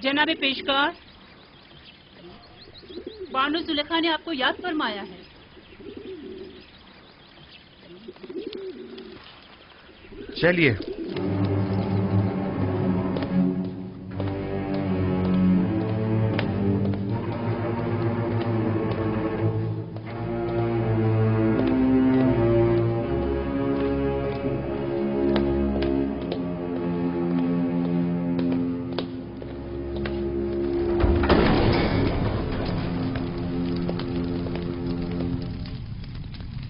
जनाब पेशकार, बानो जुलेखा ने आपको याद फरमाया है। चलिए।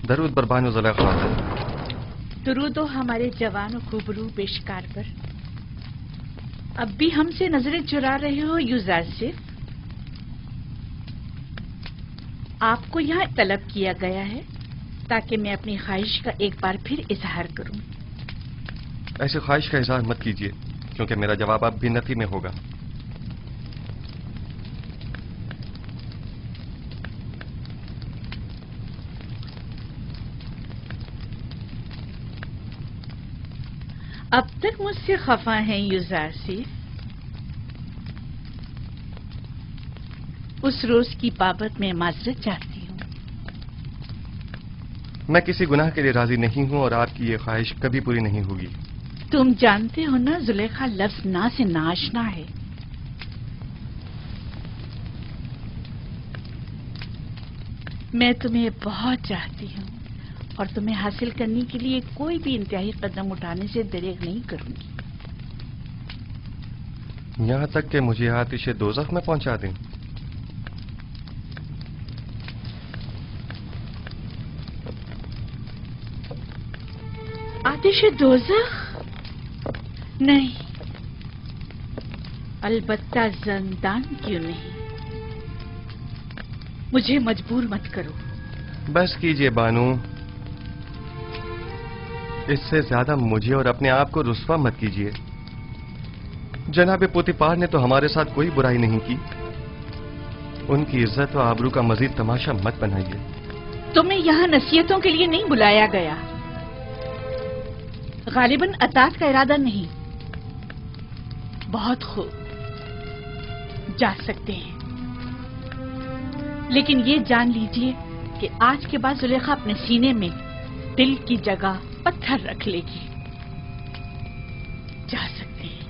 दरूद बर बानो जुलेखा। दरूद हो हमारे जवान और खूबरू पेशकार पर। अब भी हमसे नजरें चुरा रहे हो यूजासिफ? आपको यहाँ तलब किया गया है ताकि मैं अपनी ख्वाहिश का एक बार फिर इजहार करूं। ऐसी ख्वाहिश का इजहार मत कीजिए, क्योंकि मेरा जवाब अब भी नफी में होगा। अब तक मुझसे खफा हैं यूजासिफ। उस रोज की बाबत मैं माजरत चाहती हूँ। मैं किसी गुनाह के लिए राजी नहीं हूँ और आपकी ये ख्वाहिश कभी पूरी नहीं होगी। तुम जानते हो ना, जुलेखा लफ्ज ना से नाशना है। मैं तुम्हें बहुत चाहती हूँ और तुम्हें हासिल करने के लिए कोई भी इंतहाई कदम उठाने से दरेग नहीं करूंगी। यहाँ तक कि मुझे आतिशे दोज़ख में पहुंचा दें। आतिशे दोज़ख? नहीं, अलबत्ता ज़िंदान क्यों नहीं। मुझे मजबूर मत करो। बस कीजिए बानू, इससे ज्यादा मुझे और अपने आप को रुस्वा मत कीजिए। जनाब पोतीफार ने तो हमारे साथ कोई बुराई नहीं की। उनकी इज्जत और आबरू का मजीद तमाशा मत बनाइए। तुम्हें यहाँ नसीहतों के लिए नहीं बुलाया गया। गालिबन अतात का इरादा नहीं। बहुत खूब, जा सकते हैं, लेकिन ये जान लीजिए कि आज के बाद जुलेखा अपने सीने में दिल की जगह पत्थर रख लेगी। जा सकते हैं।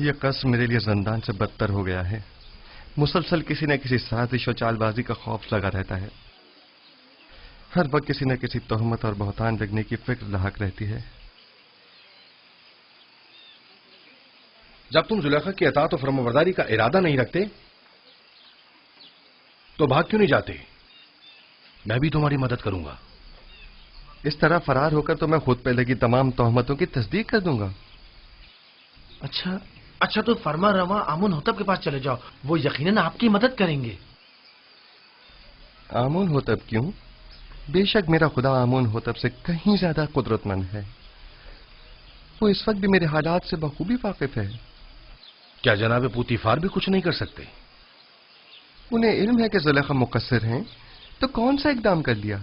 यह कस्म मेरे लिए जिंदान से बदतर हो गया है। मुसलसल किसी न किसी साजिश और चालबाजी का खौफ लगा रहता है। हर वक्त किसी न किसी तोहमत और बहतान लगने की फिक्र लाहक रहती है। जब तुम जुलेखा की अतात और फरमाबरदारी का इरादा नहीं रखते तो भाग क्यों नहीं जाते? मैं भी तुम्हारी मदद करूंगा। इस तरह फरार होकर तो मैं खुद पे लगी तमाम तोहमतों की तस्दीक कर दूंगा। अच्छा तो फरमा रवा आमुन होतब के पास चले जाओ, वो यकीनन आपकी मदद करेंगे। आमुन होतब क्यों? बेशक मेरा खुदा आमुन होतब से कहीं ज्यादा कुदरतमंद है। वो इस वक्त भी मेरे हालात से बखूबी वाकिफ है। क्या जनाब पोतीफार भी कुछ नहीं कर सकते? उन्हें इल्म है कि जुलेखा मुकस्सिर हैं, तो कौन सा इकदाम कर लिया?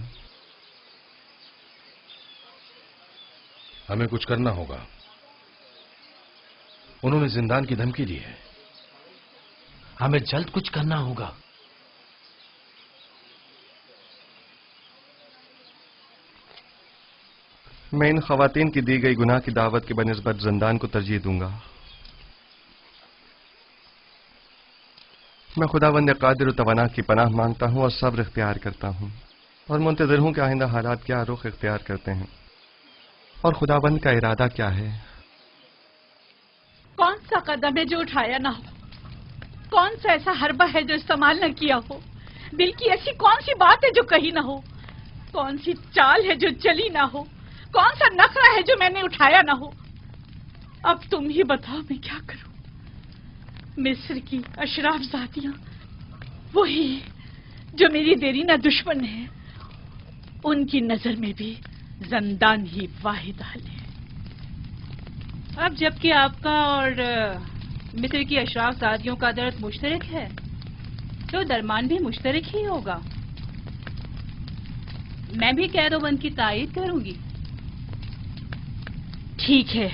हमें कुछ करना होगा। उन्होंने जिंदान की धमकी दी है। हमें जल्द कुछ करना होगा। मैं इन खवातीन की दी गई गुनाह की दावत के बनिस्बत जिंदान को तरजीह दूंगा। मैं खुदावंद कादिर तवाना की पनाह मांगता हूं और सब्र इख्तियार करता हूं और मुंतज़िर हूं कि आइंदा हालात क्या रुख इख्तियार करते हैं और खुदावंद का इरादा क्या है। कौन सा कदम है जो उठाया ना हो? कौन सा ऐसा हरबा है जो इस्तेमाल न किया हो? दिल की ऐसी कौन सी बात है जो कही ना हो? कौन सी चाल है जो चली ना हो? कौन सा नखरा है जो मैंने उठाया ना हो? अब तुम ही बताओ मैं क्या करूं? मिस्र की अशराफ जातियां वही जो मेरी देरीना दुश्मन है ان کی نظر میں بھی زندان ہی واحد حل ہے۔ اب جبکہ آپ کا اور مصر کی اشراف زادیوں کا درد مشترک ہے تو درمان بھی مشترک ہی ہوگا۔ میں بھی قید و بند کی تائید کروں گی۔ ٹھیک ہے،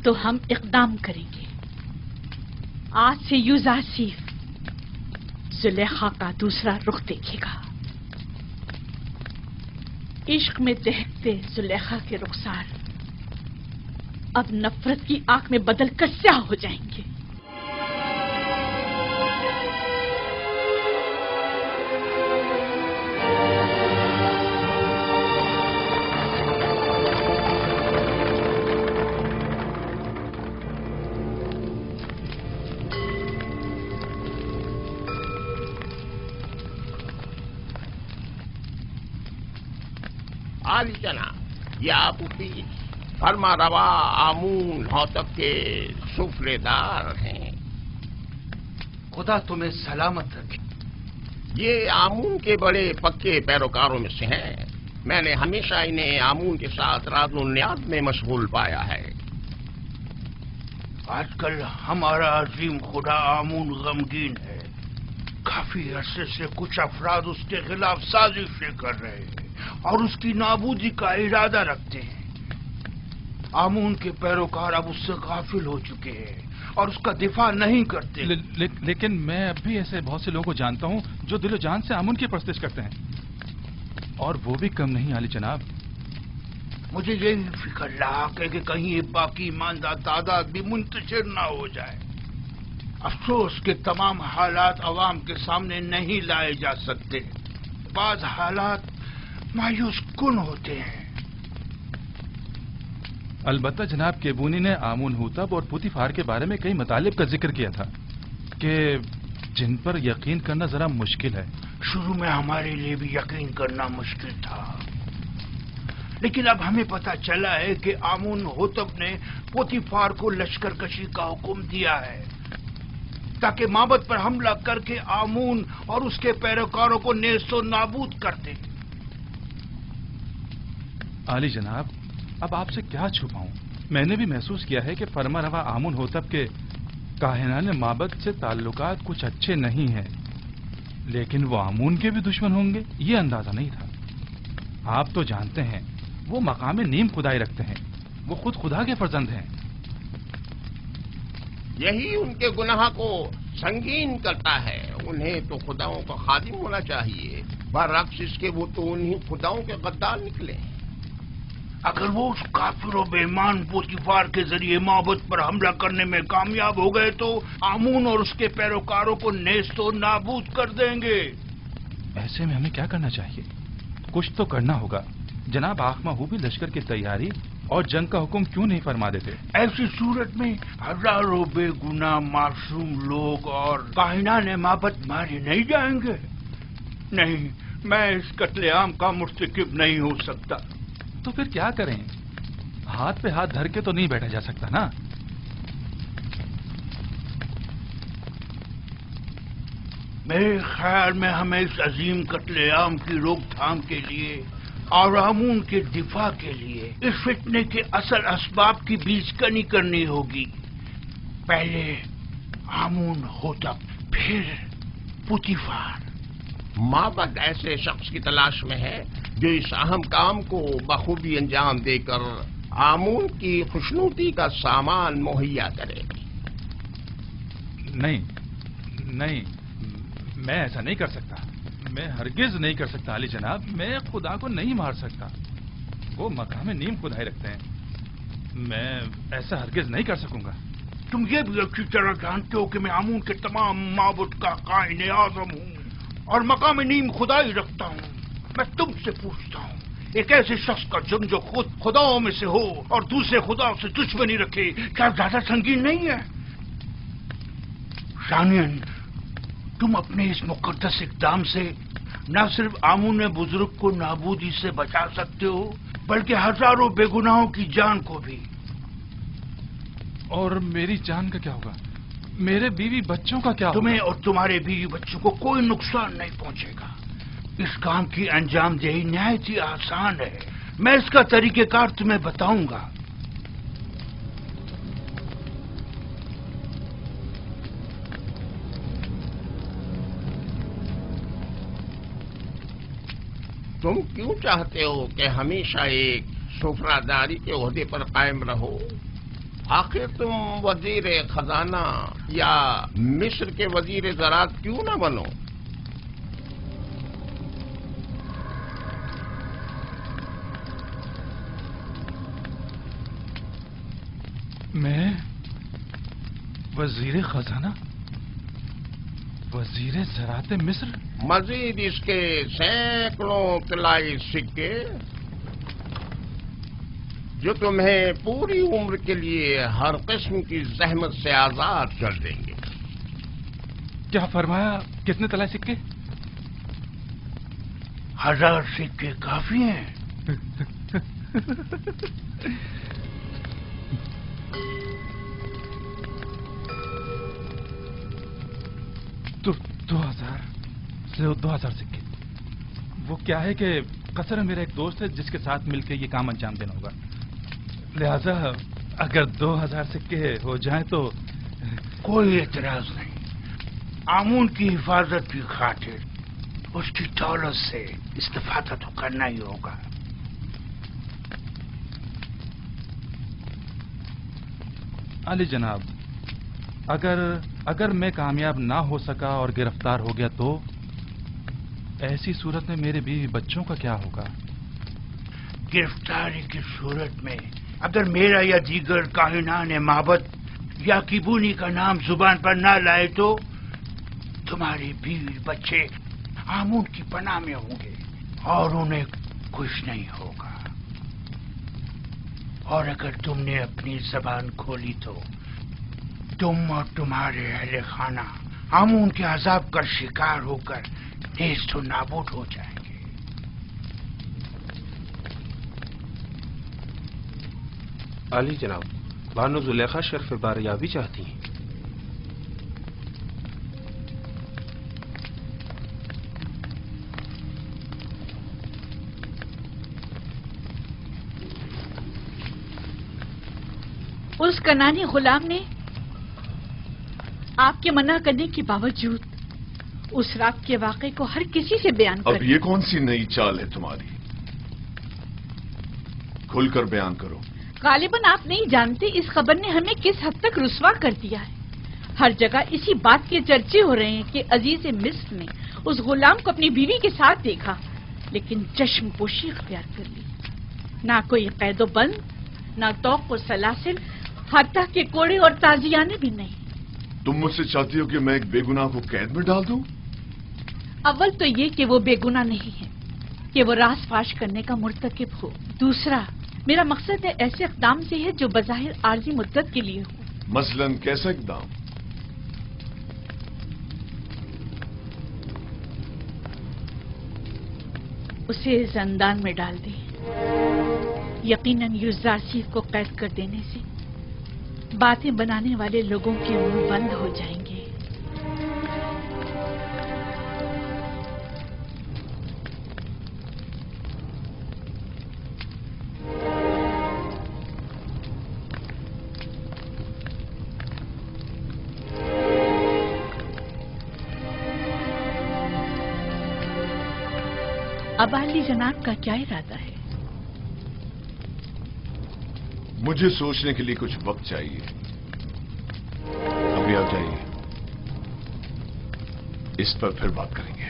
تو ہم اقدام کریں گے۔ آج سے یوزاسیف زلیخا کا دوسرا رخ دیکھے گا۔ عشق میں دہتے زلیخا کے رخسار اب نفرت کی آنکھ میں بدل کر سیاہ ہو جائیں گے۔ عالی جناب، یہ آپ کی فرما روا آمون ہوتب کے سفرے دار ہیں۔ خدا تمہیں سلامت رکھے۔ یہ آمون کے بڑے پکے پیروکاروں میں سے ہیں۔ میں نے ہمیشہ انہیں آمون کے ساتھ راز و نیاز میں مشغول پایا ہے۔ آج کل ہمارا عظیم خدا آمون غمگین ہے۔ کافی عرصے سے کچھ افراد اس کے خلاف سازشیں کر رہے ہیں اور اس کی نابودی کا ارادہ رکھتے ہیں۔ آمون کے پیروکار اب اس سے غافل ہو چکے ہیں اور اس کا دفاع نہیں کرتے۔ لیکن میں اب بھی ایسے بہت سے لوگوں کو جانتا ہوں جو دل و جان سے آمون کی پرستش کرتے ہیں، اور وہ بھی کم نہیں عالی جناب۔ مجھے یہی فکر لاحق ہے کہ کہیں یہ باقی ایماندار تعداد بھی منتشر نہ ہو جائے۔ افسوس کہ تمام حالات عوام کے سامنے نہیں لائے جا سکتے۔ بعض حالات مایوس کن ہوتے ہیں۔ البتہ جناب کیبونی نے آمون ہوتب اور پوتیفار کے بارے میں کئی مطالب کا ذکر کیا تھا کہ جن پر یقین کرنا ذرا مشکل ہے۔ شروع میں ہمارے لیے بھی یقین کرنا مشکل تھا، لیکن اب ہمیں پتہ چلا ہے کہ آمون ہوتب نے پوتیفار کو لشکر کشی کا حکم دیا ہے تاکہ معبد پر حملہ کر کے آمون اور اس کے پیروکاروں کو نیست و نابود کر دے۔ عالی جناب، اب آپ سے کیا چھپاؤں؟ میں نے بھی محسوس کیا ہے کہ فرما روا آمون ہوتب کے کاہنان معبد سے تعلقات کچھ اچھے نہیں ہیں، لیکن وہ آمون کے بھی دشمن ہوں گے یہ اندازہ نہیں تھا۔ آپ تو جانتے ہیں وہ مقام نیم خدائی رکھتے ہیں، وہ خود خدا کے فرزند ہیں۔ یہی ان کے گناہ کو سنگین کرتا ہے۔ انہیں تو خداؤں کا خادم ہونا چاہیے، برعکس اس کے وہ تو انہیں خداؤں کے غدار نکلے۔ اگر وہ اس کافر و بے ایمان پوتیفار کے ذریعے معبد پر حملہ کرنے میں کامیاب ہو گئے تو آمون اور اس کے پیروکاروں کو نیست و نابود کر دیں گے۔ ایسے میں ہمیں کیا کرنا چاہیے؟ کچھ تو کرنا ہوگا۔ جناب آخما ہو بھی لشکر کی تیاری اور جنگ کا حکم کیوں نہیں فرما دیتے؟ ایسی صورت میں ہزاروں بے گناہ معصوم لوگ اور کاہنان معبد مارے نہیں جائیں گے؟ نہیں، میں اس قتل عام کا مرتکب نہیں ہو سکتا۔ تو پھر کیا کریں؟ ہاتھ پہ ہاتھ دھر کے تو نہیں بیٹھا جا سکتا نا۔ میرے خیال میں ہمیں اس عظیم قتل عام کی روک تھام کے لیے اور آمون کے دفاع کے لیے اس فتنے کے اصل اسباب کی بیج کنی کرنی ہوگی۔ پہلے آمون ہوتب، پھر پوتیفار۔ معبد ایسے شخص کی تلاش میں ہے جو اس اہم کام کو بخوبی انجام دے کر آمون کی خوشنودی کا سامان مہیا کرے۔ نہیں، میں ایسا نہیں کر سکتا، میں ہرگز نہیں کر سکتا علی جناب۔ میں خدا کو نہیں مار سکتا، وہ مقام نیم خدائی رکھتے ہیں، میں ایسا ہرگز نہیں کر سکوں گا۔ تم یہ بھی اچھی طرح جانتے ہو کہ میں آمون کے تمام معبد کا قائن اعظم ہوں اور مقام نیم خدائی رکھتا ہوں۔ میں تم سے پوچھتا ہوں، ایک ایسے شخص کا جرم جو خود خداؤں میں سے ہو اور دوسرے خداؤں سے دشمنی رکھے، کیا زیادہ سنگین نہیں ہے؟ ثانیاً، تم اپنے اس مقدس اقدام سے نہ صرف آمون بزرگ کو نابودی سے بچا سکتے ہو بلکہ ہزاروں بے گناہوں کی جان کو بھی۔ اور میری جان کا کیا ہوگا؟ میرے بیوی بچوں کا کیا ہوگا؟ تمہیں اور تمہارے بیوی بچوں کو کوئی نقصان نہیں پہنچے گا۔ اس کام کی انجام دہی نہایت ہی آسان ہے. میں اس کا طریقہ کار تمہیں بتاؤں گا. تم کیوں چاہتے ہو کہ ہمیشہ ایک سفراداری کے عہدے پر قائم رہو؟ آخر تم وزیر خزانہ یا مصر کے وزیر زراعت کیوں نہ بنو؟ میں وزیر خزانہ، وزیر زراعت مصر؟ مزید اس کے سینکڑوں طلائی سکے جو تمہیں پوری عمر کے لیے ہر قسم کی زحمت سے آزاد کر دیں گے. کیا فرمایا؟ کتنے طلائی سکے؟ 1000 سکے کافی ہیں. تو 2000 سکے. وہ کیا ہے کہ قصر میرا ایک دوست ہے جس کے ساتھ مل کے یہ کام انجام دینا ہوگا، لہذا اگر 2000 سکے ہو جائیں تو. کوئی اعتراض نہیں. آمون کی حفاظت کی خاطر اس کی دولت سے استفادہ تو کرنا ہی ہوگا. علی جناب، اگر میں کامیاب نہ ہو سکا اور گرفتار ہو گیا تو ایسی صورت میں میرے بیوی بچوں کا کیا ہوگا؟ گرفتاری کی صورت میں اگر میرا یا دیگر کاہنان معبد یا کیبونی کا نام زبان پر نہ لائے تو تمہارے بیوی بچے آمون کی پناہ میں ہوں گے اور انہیں کچھ نہیں ہوگا. اور اگر تم نے اپنی زبان کھولی تو تم اور تمہارے اہل خانہ آمون کے عذاب کا شکار ہو کر نیست و نابود ہو جائیں گے. علی جناب، بانو زلیخا شرف باریابی چاہتی ہیں. اس کنانی غلام نے آپ کے منع کرنے کے باوجود اس رات کے واقعے کو ہر کسی سے بیان کر. اب یہ کون سی نئی چال ہے تمہاری؟ کھل کر بیان کرو. غالباً آپ نہیں جانتے اس خبر نے ہمیں کس حد تک رسوا کر دیا ہے. ہر جگہ اسی بات کے چرچے ہو رہے ہیں کہ عزیز مصر نے اس غلام کو اپنی بیوی کے ساتھ دیکھا لیکن چشم پوشی اختیار کر لی. نہ کوئی قید و بند، نہ توق و سلاسل، حتیٰ کہ کوڑے اور تازیانے بھی نہیں. تم مجھ سے چاہتی ہو کہ میں ایک بے گناہ کو قید میں ڈال دوں؟ اول تو یہ کہ وہ بے گناہ نہیں ہے کہ وہ راز فاش کرنے کا مرتکب ہو. دوسرا، میرا مقصد ہے ایسے اقدام سے ہے جو بظاہر عارضی مدت کے لیے ہو. مثلاً کیسا اقدام؟ اسے زندان میں ڈال دیں. یقیناً یوزارسیف کو قید کر دینے سے باتیں بنانے والے لوگوں کے منہ بند ہو جائیں گے. اب علی جناب کا کیا ارادہ ہے؟ مجھے سوچنے کے لیے کچھ وقت چاہیے. ابھی آپ جائیے، اس پر پھر بات کریں گے.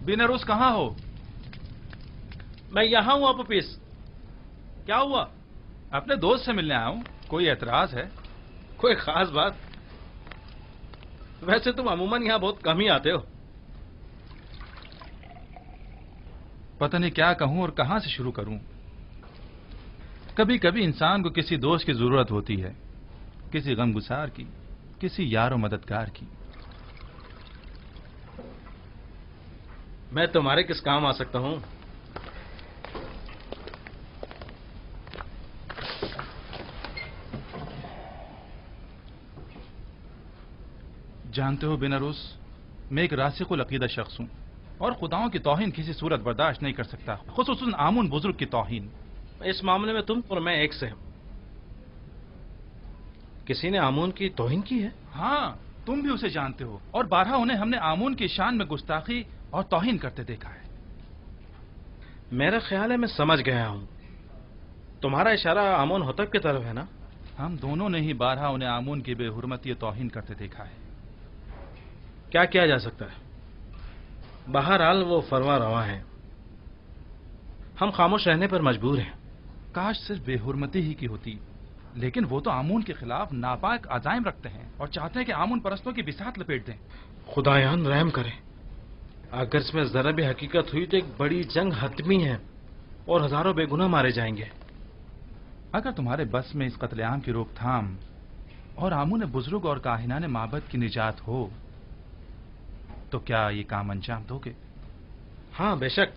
بینروس کہاں ہو؟ میں یہاں ہوں اپوپیس. کیا ہوا؟ اپنے دوست سے ملنے آیا ہوں. کوئی اعتراض ہے؟ کوئی خاص بات؟ ویسے تم عموماً یہاں بہت کم ہی آتے ہو. پتہ نہیں کیا کہوں اور کہاں سے شروع کروں. کبھی کبھی انسان کو کسی دوست کی ضرورت ہوتی ہے، کسی غمگسار کی، किसी यार और मददगार की। मैं तुम्हारे किस काम आ सकता हूं? जानते हो बेनारूस, मैं एक रासिकुल अकीदा शख्स हूं और खुदाओं की तौहीन किसी सूरत बर्दाश्त नहीं कर सकता, खुसूसन आमुन बुजुर्ग की तौहीन। इस मामले में तुम और मैं एक से हैं। किसी ने आमून की तौहीन की है? हाँ, तुम भी उसे जानते हो और बारहा उन्हें हमने आमून की शान में गुस्ताखी और तौहीन करते देखा है। मेरा ख्याल है मैं समझ गया हूं। तुम्हारा इशारा आमून होतब की तरफ है ना? हम दोनों ने ही बारहा उन्हें आमून की बेहुरमती तौहीन करते देखा है। क्या किया जा सकता है? बहरहाल वो फरवा रवा है, हम खामोश रहने पर मजबूर हैं। काश सिर्फ बेहुरमती ही की होती, लेकिन वो तो आमून के खिलाफ नापाक अजाइम रखते हैं और चाहते हैं कि आमून परस्तों की बिसात लपेट दें। खुदायान रहम करे, अगर इसमें जरा भी हकीकत हुई तो एक बड़ी जंग हतमी है और हजारों बेगुनाह मारे जाएंगे। अगर तुम्हारे बस में इस कत्लेआम की रोकथाम और आमून बुजुर्ग और काहिनाने माबद की निजात हो तो क्या ये काम अंजाम दोगे? हाँ बेशक,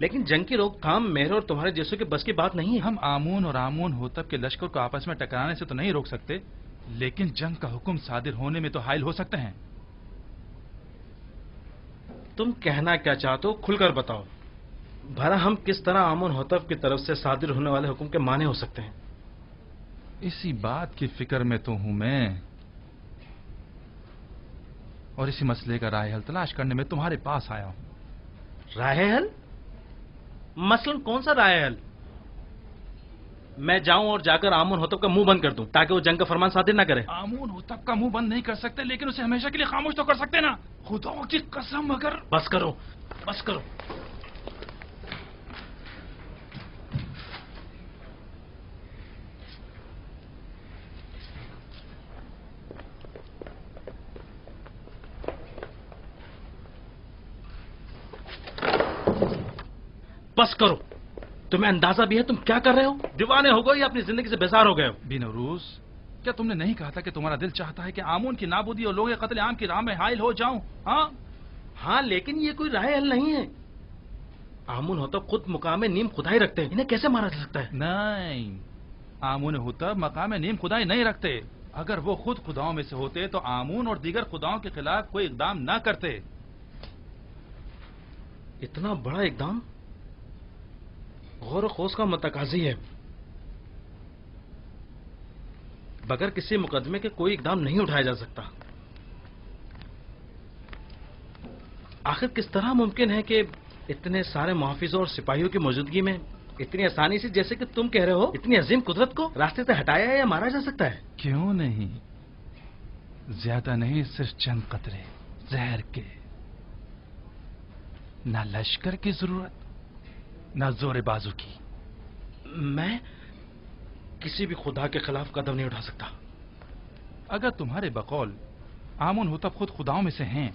लेकिन जंग की रोकथाम मेरे और तुम्हारे जैसों के बस की बात नहीं है। हम आमून और आमून होतब के लश्कर को आपस में टकराने से तो नहीं रोक सकते, लेकिन जंग का हुक्म सादिर होने में तो हायल हो सकते हैं। तुम कहना क्या चाहते हो, खुलकर बताओ। भला हम किस तरह आमून होतब की तरफ से सादिर होने वाले हुक्म के माने हो सकते हैं? इसी बात की फिक्र में तो हूं मैं, और इसी मसले का राह हल तलाश करने में तुम्हारे पास आया हूं। राह हल? मसलन कौन सा राह हल? मैं जाऊं और जाकर आमून होतब का मुंह बंद कर दूं ताकि वो जंग का फरमान सादिर ना करे? आमून होतब का मुंह बंद नहीं कर सकते, लेकिन उसे हमेशा के लिए खामोश तो कर सकते ना। खुदा की कसम, अगर... बस करो, बस करो। बस करो, तुम्हें अंदाजा भी है तुम क्या कर रहे हो? दीवाने हो गए या अपनी जिंदगी से बेजार हो गए हो? बेनरूस, क्या तुमने नहीं कहा था कि तुम्हारा दिल चाहता है कि आमून की नाबूदी और लोग कत्ल आम की राह में हायल हो जाऊं? हाँ, लेकिन ये कोई राह हल नहीं है। आमून होतब खुद मुकाम नीम खुदाई रखते हैं, इन्हें कैसे मारा जा सकता है? नहीं, आमून होतब मकाम नीम खुदाई नहीं रखते। अगर वो खुद खुदाओं में से होते तो आमून और दीगर खुदाओं के खिलाफ कोई इकदाम न करते। इतना बड़ा इकदाम गौर खोज का मतकाजी है। बगैर किसी मुकदमे के कोई इकदाम नहीं उठाया जा सकता। आखिर किस तरह मुमकिन है कि इतने सारे मुहाफिजों और सिपाहियों की मौजूदगी में इतनी आसानी से, जैसे कि तुम कह रहे हो, इतनी अजीम कुदरत को रास्ते से हटाया या मारा जा सकता है? क्यों नहीं, ज्यादा नहीं, सिर्फ चंद कतरे जहर के। ना लश्कर की जरूरत, ना जोरे बाजू की। मैं किसी भी खुदा के खिलाफ कदम नहीं उठा सकता। अगर तुम्हारे बकौल आमून होतब खुद खुदाओं में से हैं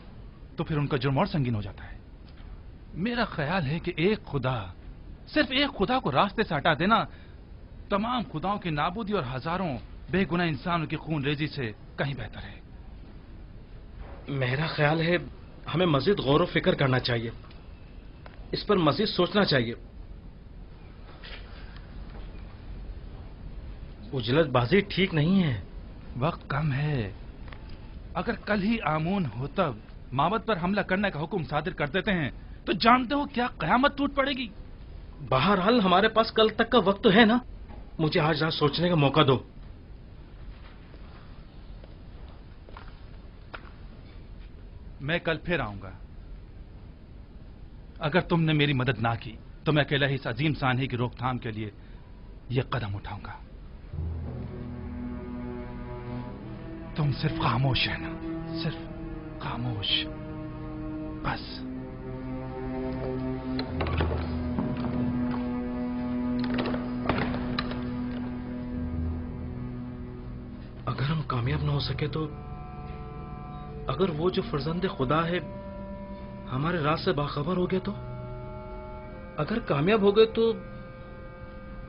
तो फिर उनका जुर्म और संगीन हो जाता है। मेरा ख्याल है कि एक खुदा, सिर्फ एक खुदा को रास्ते से हटा देना तमाम खुदाओं की नाबूदी और हजारों बेगुनाह इंसानों की खून रेजी से कहीं बेहतर है। मेरा ख्याल है हमें मजीद गौर व फिक्र करना चाहिए, इस पर मजीद सोचना चाहिए। उजलतबाजी ठीक नहीं है। वक्त कम है। अगर कल ही आमून होतब माबद पर हमला करने का हुक्म सादिर कर देते हैं तो जानते हो क्या कयामत टूट पड़ेगी। बहरहाल हमारे पास कल तक का वक्त तो है ना, मुझे आज रात सोचने का मौका दो। मैं कल फिर आऊंगा। अगर तुमने मेरी मदद ना की तो मैं अकेला ही इस अजीम सानही की रोकथाम के लिए यह कदम उठाऊंगा। तुम सिर्फ खामोश रहना, सिर्फ खामोश, बस। अगर हम कामयाब ना हो सके तो, अगर वो जो फर्जंद खुदा है हमारे राज से बाखबर हो गया तो, अगर कामयाब हो गए तो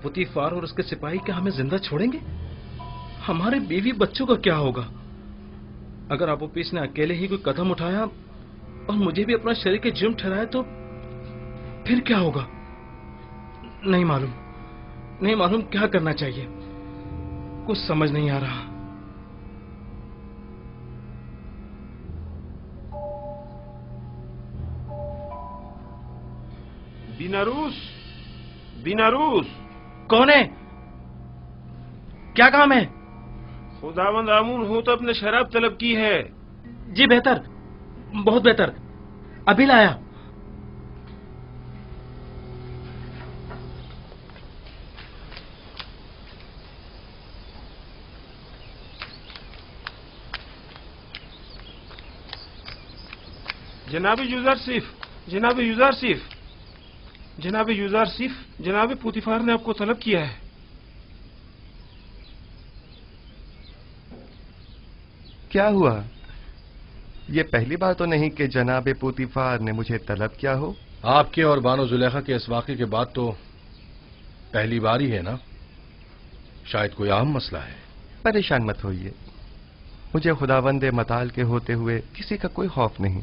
पुतीफार और उसके सिपाही क्या हमें जिंदा छोड़ेंगे? हमारे बीवी बच्चों का क्या होगा? अगर अपोपिस ने अकेले ही कोई कदम उठाया और मुझे भी अपना शरीर के जिम ठहराया तो फिर क्या होगा? नहीं मालूम क्या करना चाहिए, कुछ समझ नहीं आ रहा। बीनारूस कौन है? क्या काम है? खुदावंद आमून होतब ने शराब तलब की है। जी बेहतर, बहुत बेहतर, अभी लाया। जनाब यूजारसिफ, जनाब यूजारसिफ, जनाब यूजारसिफ, जनाब पुतिफार ने आपको तलब किया है। क्या हुआ? ये पहली बार तो नहीं कि जनाब पुतिफार ने मुझे तलब किया हो। आपके और बानो जुलेखा के इस वाक़े के बाद तो पहली बार ही है ना? शायद कोई अहम मसला है। परेशान मत होइए, मुझे खुदावंदे मताल के होते हुए किसी का कोई खौफ नहीं।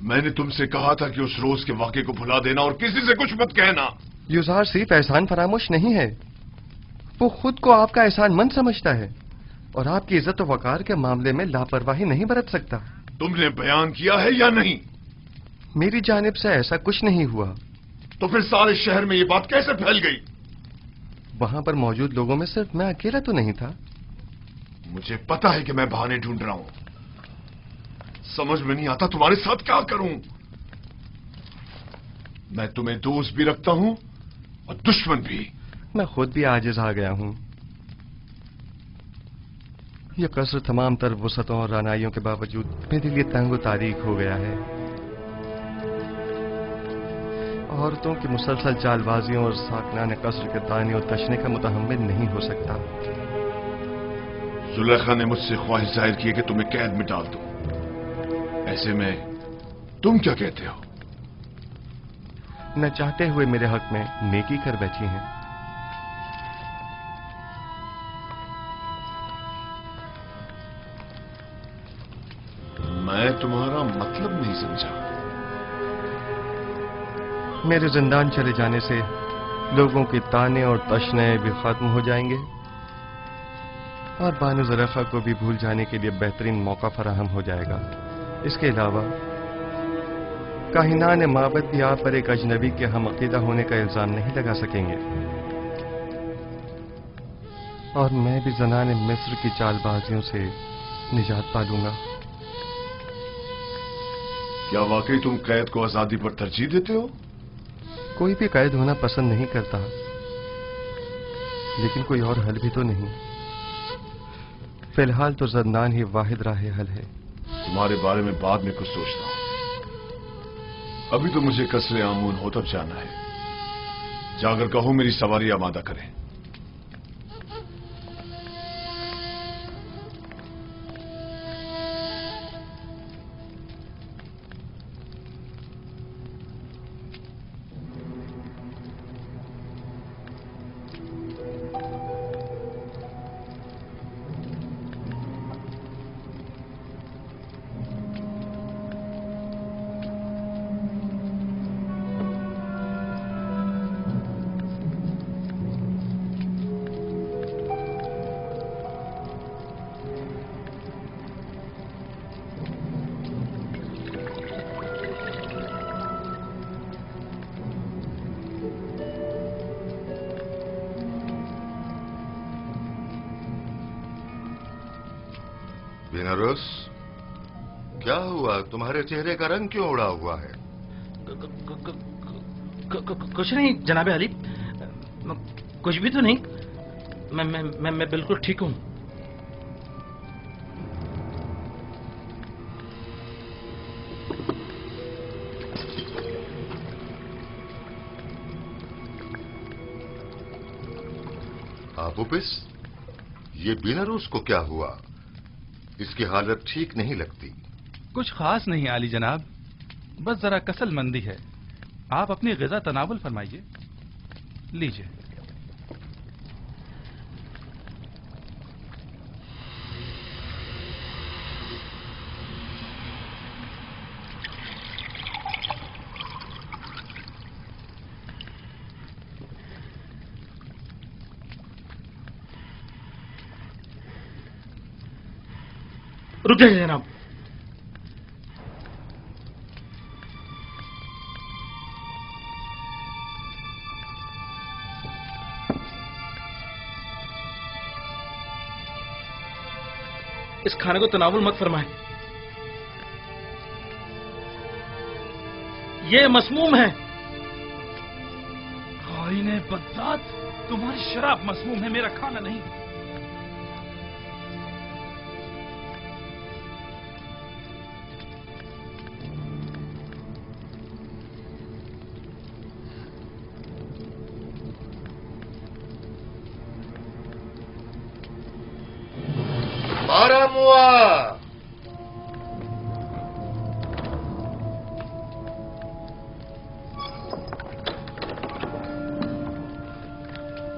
मैंने तुमसे कहा था कि उस रोज के वाक़े को भुला देना और किसी से कुछ मत कहना। यूज़ार सिर्फ एहसान फरामोश नहीं है, वो खुद को आपका एहसानमंद समझता है और आपकी इज्जत और वकार के मामले में लापरवाही नहीं बरत सकता। तुमने बयान किया है या नहीं? मेरी जानिब से ऐसा कुछ नहीं हुआ। तो फिर सारे शहर में ये बात कैसे फैल गई? वहां पर मौजूद लोगों में सिर्फ मैं अकेला तो नहीं था। मुझे पता है कि मैं बहाने ढूंढ रहा हूं, समझ में नहीं आता तुम्हारे साथ क्या करूं। मैं तुम्हें दोस्त भी रखता हूं और दुश्मन भी। मैं खुद भी आजिज आ गया हूं। यह कसर तमाम तर वसतों और रानाइयों के बावजूद मेरे लिए तंग तारीख हो गया है। औरतों की मुसलसल चालबाजियों और साकनाने कसर के ताने और तशने का मुतहम्मिल नहीं हो सकता। जुलेखा ने मुझसे ख्वाहिश जाहिर की है कि तुम्हें कैद में डाल दूं। ऐसे में तुम क्या कहते हो? न चाहते हुए मेरे हक में नेकी कर बैठी हैं। मैं तुम्हारा मतलब नहीं समझा। मेरे जिंदान चले जाने से लोगों के ताने और तशने भी खत्म हो जाएंगे और बानो जुलेखा को भी भूल जाने के लिए बेहतरीन मौका फराहम हो जाएगा। इसके अलावा काहिनान माबद भी आप पर एक अजनबी के हम अकीदा होने का इल्जाम नहीं लगा सकेंगे और मैं भी ज़नाने मिस्र की चालबाजियों से निजात पा लूंगा। क्या वाकई तुम कैद को आजादी पर तरजीह देते हो? कोई भी कैद होना पसंद नहीं करता, लेकिन कोई और हल भी तो नहीं। फिलहाल तो ज़ंदान ही वाहिद राह हल है। तुम्हारे बारे में बाद में कुछ सोचता हूं, अभी तो मुझे कसरे आमून होतब जाना है। जाकर कहो मेरी सवारी आमादा करें। बीनारूस, क्या हुआ? तुम्हारे चेहरे का रंग क्यों उड़ा हुआ है? कुछ नहीं जनाबे अली, कुछ भी तो नहीं। मैं बिल्कुल ठीक हूं। अपोपिस, ये बीनारूस को क्या हुआ? इसकी हालत ठीक नहीं लगती। کچھ خاص نہیں عالی جناب، بس ذرا کسل مندی ہے. آپ اپنی غذا تناول فرمائیے. لیجئے. رک جائیے جناب. اس کھانے کو تناول مت فرمائیں، یہ مسموم ہے. خائن بدذات، تمہاری شراب مسموم ہے، میرا کھانا نہیں.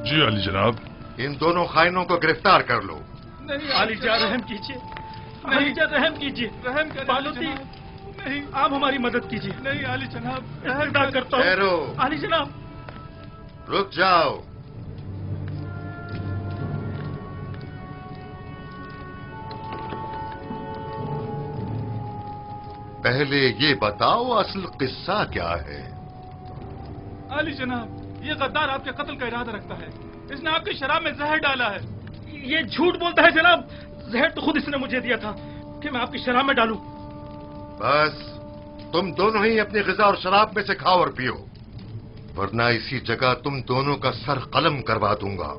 جی علی جناب. ان دونوں خائنوں کو گرفتار کر لو. نہیں علی جان، رحم کیجیے. علی جان رحم کیجیے. رحم کریں بالوتی، نہیں آپ ہماری مدد کیجیے. نہیں علی جناب، ادا کرتا ہوں. ٹھہرو. علی جناب رک جاؤ. پہلے یہ بتاؤ اصل قصہ کیا ہے؟ علی جناب، یہ غدار آپ کے قتل کا ارادہ رکھتا ہے. اس نے آپ کی شراب میں زہر ڈالا ہے. یہ جھوٹ بولتا ہے جناب. زہر تو خود اس نے مجھے دیا تھا کہ میں آپ کی شراب میں ڈالوں. بس تم دونوں ہی اپنی غذا اور شراب میں سے کھاؤ اور پیو، ورنہ اسی جگہ تم دونوں کا سر قلم کروا دوں گا.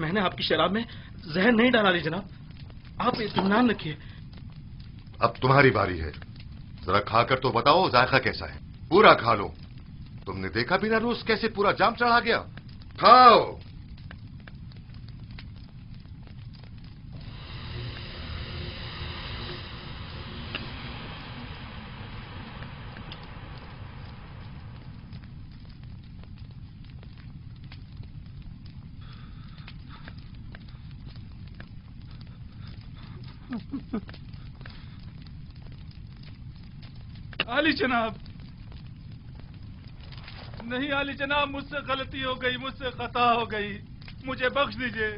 میں نے آپ کی شراب میں زہر نہیں ڈالا علی جناب، آپ اطمینان رکھیے. اب تمہاری باری ہے، ذرا کھا کر تو بتاؤ ذائقہ کیسا ہے. پورا کھا لو. تم نے دیکھا بنا روز کیسے پورا جام چڑھا گیا. کھاؤ. علی جناب، نہیں علی جناب، مجھ سے غلطی ہو گئی، مجھ سے خطا ہو گئی، مجھے بخش دیجئے.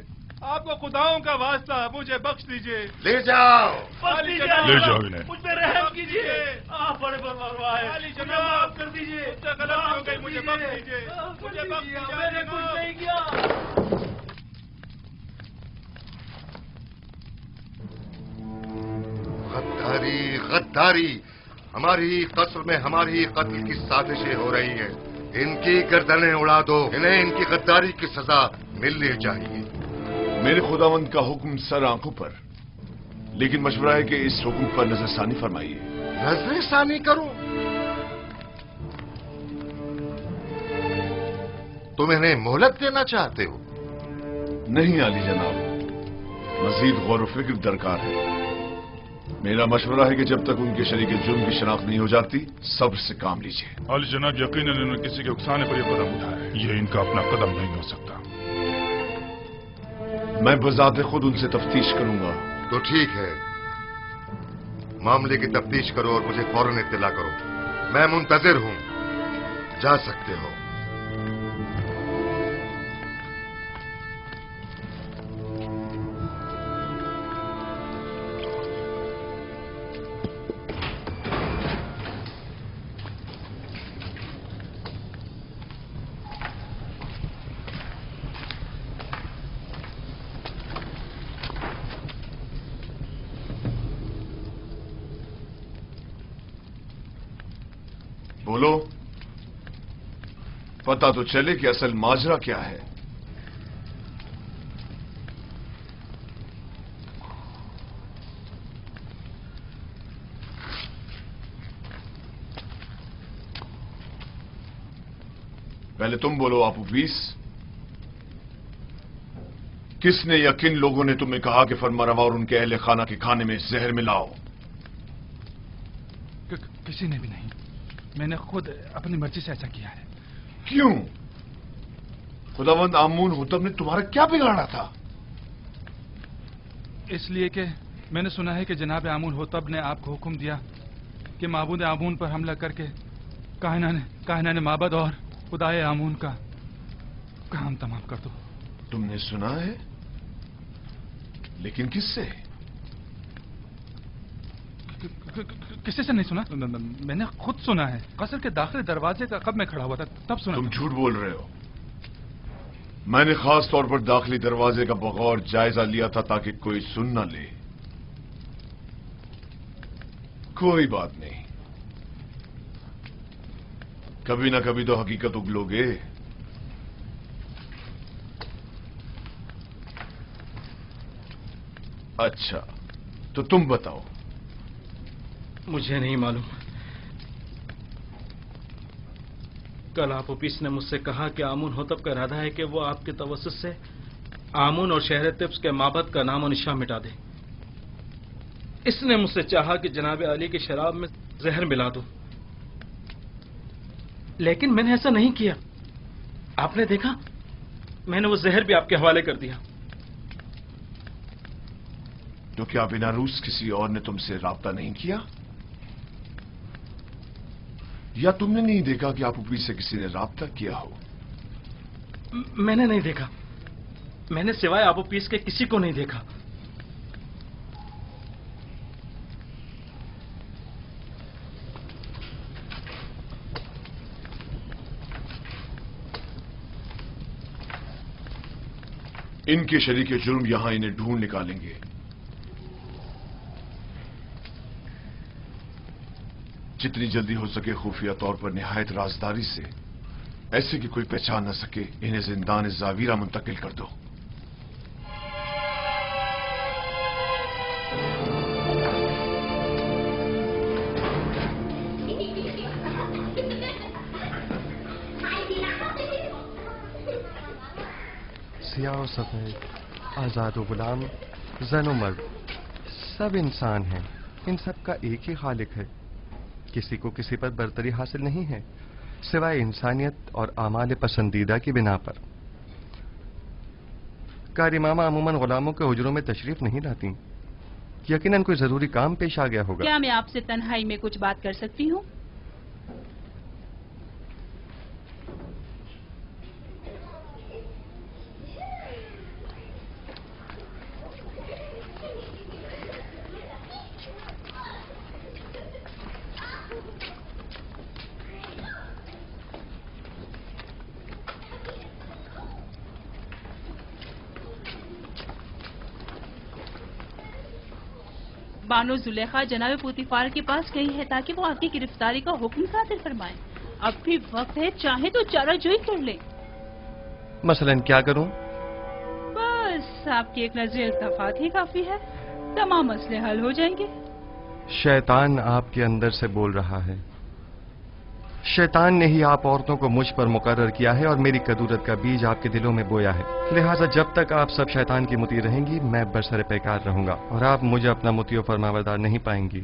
آپ کو خداؤں کا واسطہ، مجھے بخش دیجئے. لے جاؤ. علی جناب، لے جاؤ انہیں. مجھ پہ رحم کیجیے. آپ بڑے پرواہ ہیں. علی جناب، معاف کر دیجیے. مجھ سے غلطی ہو گئی، مجھے بخش دیجئے. مجھے بخش دیجئے. میں نے کچھ نہیں کیا. غداری غداری. ہماری ہی قصر میں ہماری ہی قتل کی سازشیں ہو رہی ہیں. ان کی گردنیں اڑا دو. انہیں ان کی غداری کی سزا ملنی چاہیے. میرے خداوند کا حکم سر آنکھوں پر، لیکن مشورہ ہے کہ اس حکم پر نظر ثانی فرمائیے. نظر ثانی کروں؟ تم انہیں مہلت دینا چاہتے ہو؟ نہیں علی جناب، مزید غور و فکر درکار ہے. میرا مشورہ ہے کہ جب تک ان کے شریک جرم کی شناخت نہیں ہو جاتی، صبر سے کام لیجیے. علی جناب، یقیناً انہوں نے کسی کے اکسانے پر یہ قدم اٹھایا ہے. یہ ان کا اپنا قدم نہیں ہو سکتا. میں بذات خود ان سے تفتیش کروں گا. تو ٹھیک ہے، معاملے کی تفتیش کرو اور مجھے فوراً اطلاع کرو. میں منتظر ہوں. جا سکتے ہو. بولو، پتا تو چلے کہ اصل ماجرا کیا ہے. पहले तुम बोलो आपूपीस, किसने या किन लोगों ने तुम्हें कहा कि फरमारवा और उनके अहले खाना के खाने में जहर मिलाओ? किसी ने भी नहीं, मैंने खुद अपनी मर्जी से ऐसा किया है। क्यों? खुदावंद आमून हुतब ने तुम्हारा क्या बिगाड़ा था? इसलिए कि मैंने सुना है कि जनाब आमून होतब ने आपको हुक्म दिया कि माबूद आमून पर हमला करके कायनाने माबद और खुदाए आमून का काम तमाम कर दो। तुमने सुना है? लेकिन किससे? किसी से नहीं सुना, मैंने खुद सुना है। कसर के दाखिली दरवाजे का कब मैं खड़ा हुआ था तब सुना। तुम झूठ बोल रहे हो। मैंने खास तौर पर दाखिली दरवाजे का बगौर जायजा लिया था ताकि कोई सुन न ले। कोई बात नहीं, कभी ना कभी तो हकीकत उगलोगे। अच्छा, तो तुम बताओ। मुझे नहीं मालूम। कल आपूपीस ने मुझसे कहा कि आमून होतब का इरादा है कि वो आपके तवस्सुस से आमून और शहर तिब्स के माबद का नाम और निशान मिटा दे। इसने मुझसे चाहा कि जनाब अली की शराब में जहर मिला दूं, लेकिन मैंने ऐसा नहीं किया। आपने देखा, मैंने वो जहर भी आपके हवाले कर दिया। तो क्या बिना रूस किसी और ने तुमसे राब्ता नहीं किया? या तुमने नहीं देखा कि आपूपीस से किसी ने राब्ता किया हो? मैंने नहीं देखा। मैंने सिवाय आपूपीस के किसी को नहीं देखा। इनके शरीके जुर्म यहां इन्हें ढूंढ निकालेंगे। जितनी जल्दी हो सके खुफिया तौर पर निहायत राजदारी से, ऐसे कि कोई पहचान न सके, इन्हें जिंदान जावीरा मुंतकिल कर दो। सियाह और सफेद, आजाद और गुलाम, जन और मर्द, सब इंसान हैं। इन सब का एक ही खालिक है। किसी को किसी पर बरतरी हासिल नहीं है सिवाय इंसानियत और आमाल पसंदीदा की बिना पर। कारी मामा अमूमन गुलामों के हुजरों में तशरीफ नहीं लाती। यकीनन कोई जरूरी काम पेश आ गया होगा। क्या मैं आपसे तन्हाई में कुछ बात कर सकती हूँ? बानो जुलेखा जनाब पुतिफार के पास गई है ताकि वो आपकी गिरफ्तारी का हुक्म सादिर फरमाए। अब भी वक्त है, चाहे तो चाराजोई कर ले। मसलन क्या करूं? बस आपकी एक नजर इल्तफात ही काफी है, तमाम मसले हल हो जाएंगे। शैतान आपके अंदर से बोल रहा है। शैतान ने ही आप औरतों को मुझ पर मुकर्रर किया है और मेरी कदूरत का बीज आपके दिलों में बोया है। लिहाजा जब तक आप सब शैतान की मुती रहेंगी, मैं बरसरे पैकार रहूंगा और आप मुझे अपना मुती और फरमाबरदार नहीं पाएंगी।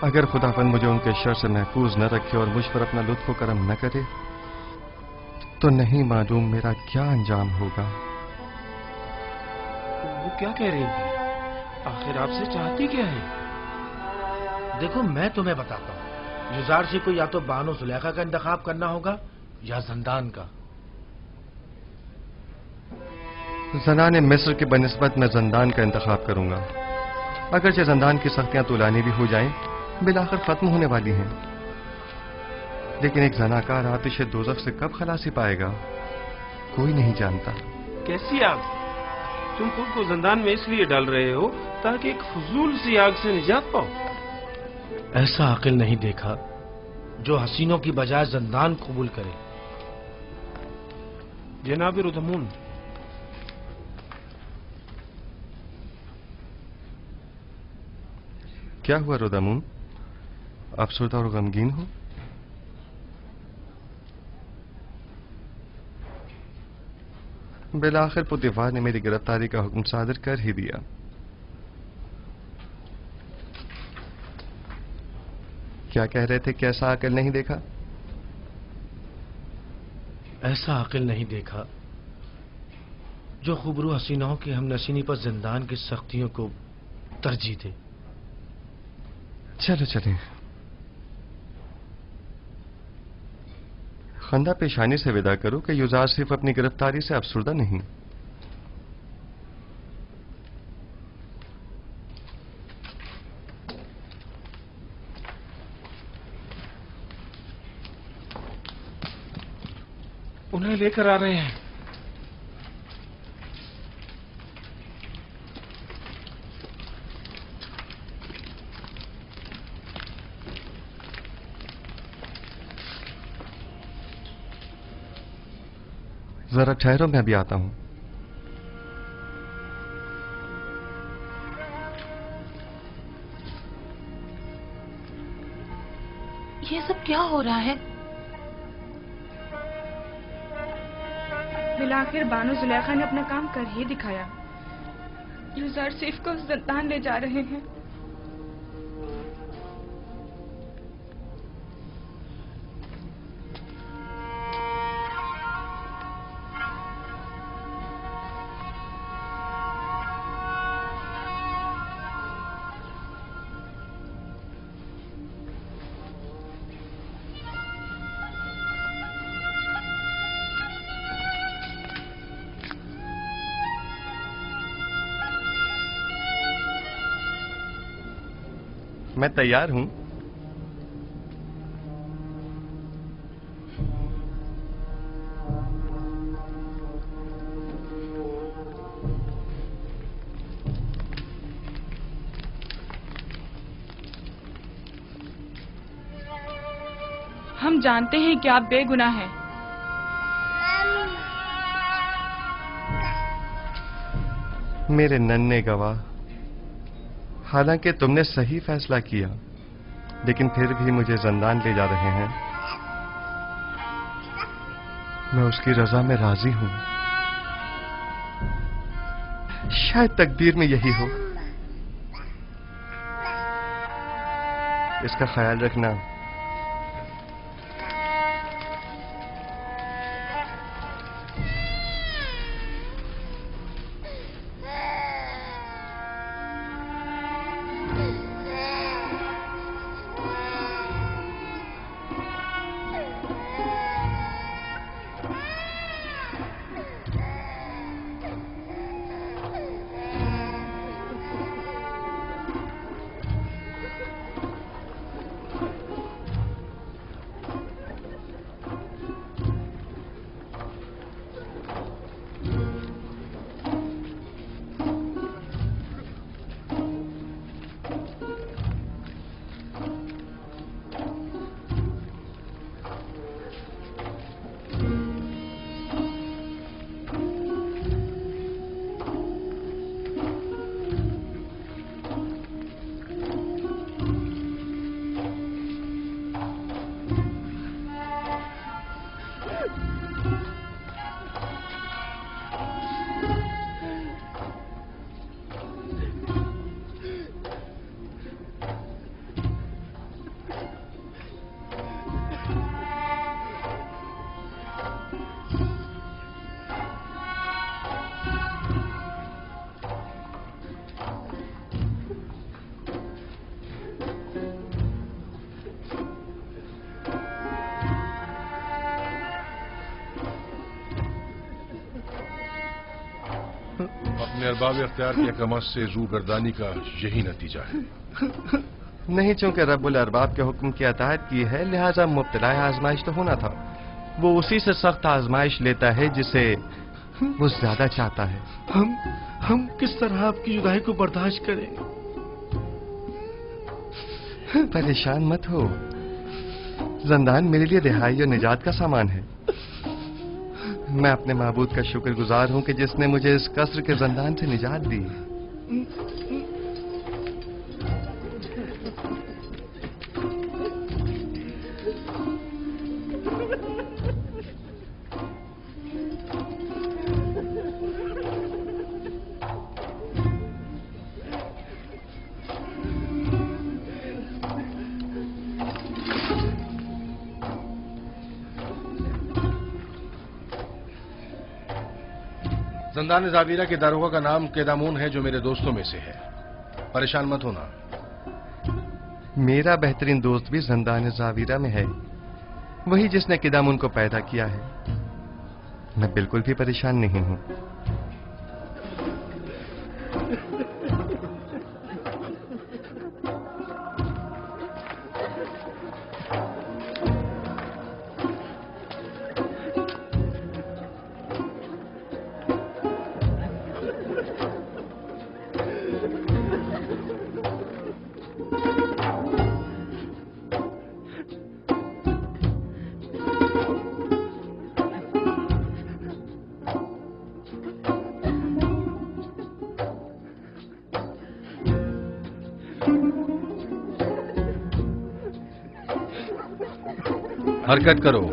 अगर खुदावंद मुझे उनके शर से महफूज न रखे और मुझ पर अपना लुत्फ करम न करे, तो नहीं मालूम मेरा क्या अंजाम होगा। वो क्या कह रही थी? आखिर आपसे चाहती क्या है? देखो, मैं तुम्हें बताता हूँ। युजारशी को या तो बानो जुलेखा का इंतखाब करना होगा या जंदान का। जनाने मिस्र के बनिस्बत मैं जंदान का इंतखाब करूंगा। अगरचे जंदान की सख्तियां तुलानी भी हो जाएं, बिलाखिर खत्म होने वाली हैं, लेकिन एक जनाकार आतिश दोज़ख से कब खलासी पाएगा, कोई नहीं जानता। कैसी आग? तुम खुद को जंदान में इसलिए डाल रहे हो ताकि एक फजूल सी आग से निजात पाओ। ऐसा अकिल नहीं देखा जो हसीनों की बजाय जंदान कबूल करे। जनाब रुदमून, क्या हुआ रोदामुन? अफसरदा और गमगीन हो? बिलाखिर पुतिफार ने मेरी गिरफ्तारी का हुक्म सादर कर ही दिया। क्या कह रहे थे? कैसा अकल नहीं देखा? ऐसा अकल नहीं देखा जो खुबरू हसीनाओं की हमनशीनी पर जिंदान की सख्तियों को तरजीह दे। चलो चलें। खंदा पेशानी से विदा करो कि युजार सिर्फ अपनी गिरफ्तारी से अफसरदा नहीं। उन्हें लेकर आ रहे हैं। जरा ठहरो, मैं अभी आता हूं। ये सब क्या हो रहा है? बिलाखिर बानो जुलेखा ने अपना काम कर ही दिखाया। यूज़र सिर्फ को जिंदान ले जा रहे हैं। मैं तैयार हूं। हम जानते हैं कि आप बेगुनाह हैं। मेरे नन्हे गवाह, हालांकि तुमने सही फैसला किया, लेकिन फिर भी मुझे जिंदान ले जा रहे हैं। मैं उसकी रजा में राजी हूं। शायद तकदीर में यही हो। इसका ख्याल रखना। अपने अरबाब इख्तियार की कमस से रू गर्दानी का यही नतीजा है। नहीं, चूंकि रब्बुल अरबाब के हुक्म की अताअत की है, लिहाजा मुब्तला आजमाइश तो होना था। वो उसी से सख्त आजमाइश लेता है जिसे वो ज्यादा चाहता है। हम किस तरह आपकी जुदाई को बर्दाश्त करें? परेशान मत हो। जिंदान मेरे लिए रिहाई और निजात का सामान है। मैं अपने माबूद का शुक्रगुजार हूं कि जिसने मुझे इस कसर के जिंदान से निजात दी। زندان زاویرہ کے داروغہ کا نام قیدامون ہے، جو میرے دوستوں میں سے ہے. پریشان مت ہونا. میرا بہترین دوست بھی زندان زاویرہ میں ہے، وہی جس نے قیدامون کو پیدا کیا ہے. میں بالکل بھی پریشان نہیں ہوں. حرکت کرو.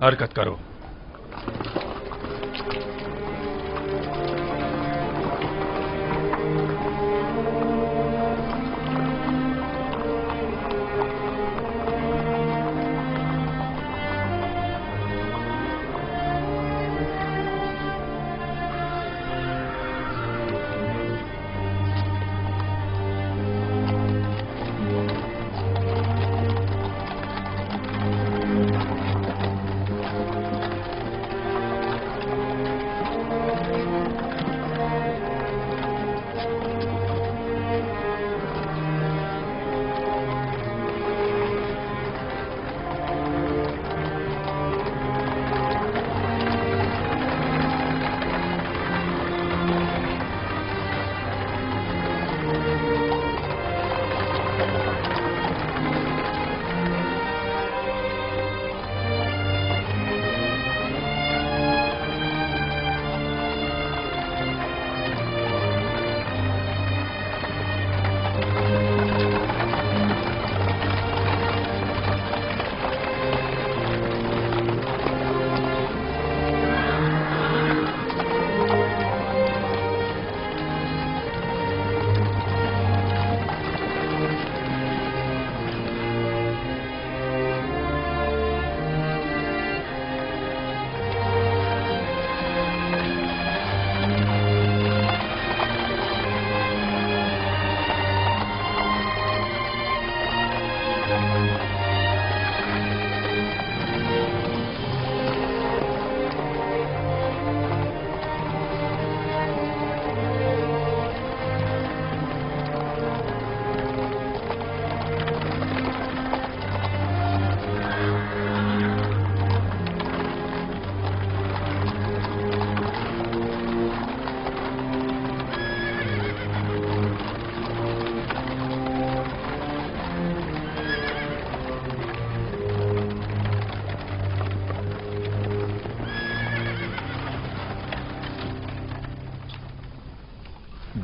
حرکت کرو.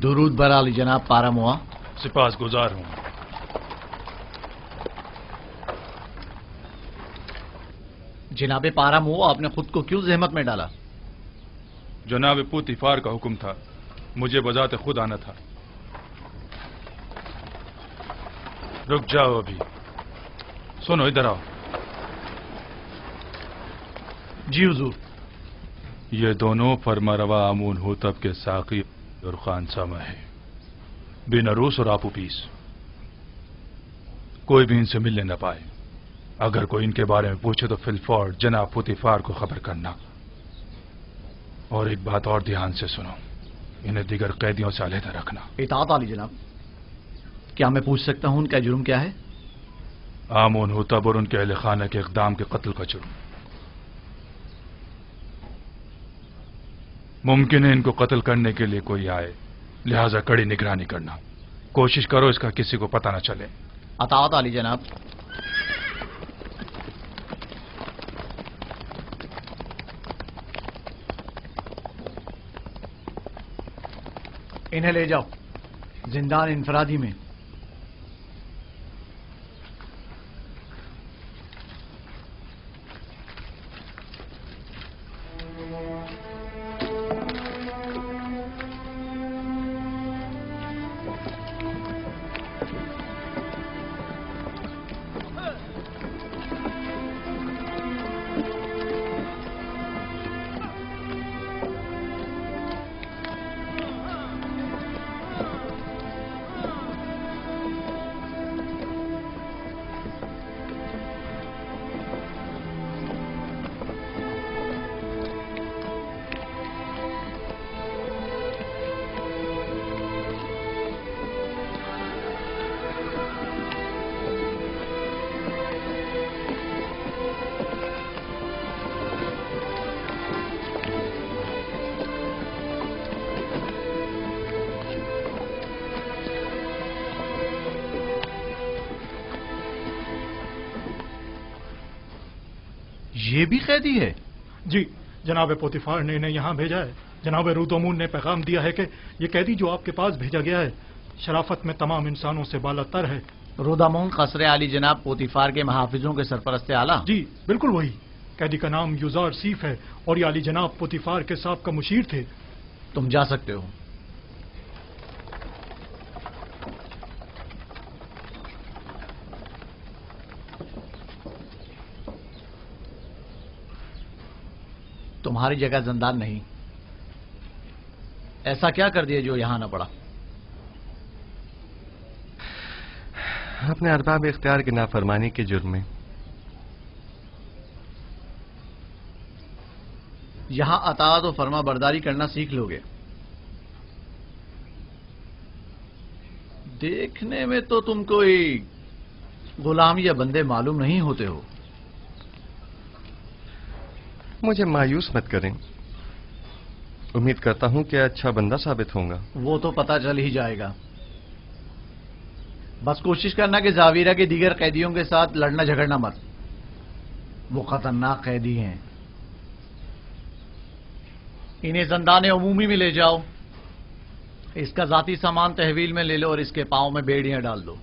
درود بر علی جناب پاراموا. سپاس گزار ہوں. جناب پاراموا، آپ نے خود کو کیوں زحمت میں ڈالا؟ جناب پوتیفار کا حکم تھا، مجھے بذات خود آنا تھا. رک جاؤ ابھی. سنو، ادھر آؤ. جی حضور. یہ دونوں فرماروا آمون ہوتب کے ساقی اور خانسامہ ہے، بن عروس اور آپو پیس. کوئی بھی ان سے ملنے نہ پائے. اگر کوئی ان کے بارے میں پوچھے تو فی الفور جناب پوتیفار کو خبر کرنا. اور ایک بات اور دھیان سے سنو، انہیں دیگر قیدیوں سے علیحدہ رکھنا. اطاعت علی جناب. کیا میں پوچھ سکتا ہوں ان کا جرم کیا ہے؟ آمون ہوتب اور ان کے اہل خانہ کے اقدام کے قتل کا جرم. ممکن ہے ان کو قتل کرنے کے لیے کوئی آئے، لہذا کڑی نگرانی کرنا. کوشش کرو اس کا کسی کو پتہ نہ چلے. اطاعت علی جناب. انہیں لے جاؤ زندان انفرادی میں. یہ بھی قیدی ہے؟ جی جناب پوتیفار نے انہیں یہاں بھیجا ہے. جناب رودومون نے پیغام دیا ہے کہ یہ قیدی جو آپ کے پاس بھیجا گیا ہے شرافت میں تمام انسانوں سے بالا تر ہے. رودامون قصر عالی جناب پوتیفار کے محافظوں کے سرپرست اعلیٰ؟ جی بالکل وہی. قیدی کا نام یوزار سیف ہے اور یہ عالی جناب پوتیفار کے سابقہ مشیر تھے. تم جا سکتے ہو. تمہاری جگہ زندان نہیں. ایسا کیا کر دیا جو یہاں نہ پڑا؟ اپنے ارباب اختیار کی نافرمانی کے جرم میں. یہاں اطاعت و فرما برداری کرنا سیکھ لو گے. دیکھنے میں تو تم کوئی غلام یا بندے معلوم نہیں ہوتے ہو. مجھے مایوس مت کریں. امید کرتا ہوں کہ اچھا بندہ ثابت ہوں گا. وہ تو پتہ چل ہی جائے گا. بس کوشش کرنا کہ زاویرہ کے دیگر قیدیوں کے ساتھ لڑنا جھگڑنا مت. وہ خطرناک قیدی ہیں. انہیں زندان عمومی میں لے جاؤ. اس کا ذاتی سامان تحویل میں لے لو اور اس کے پاؤں میں بیڑیاں ڈال دو.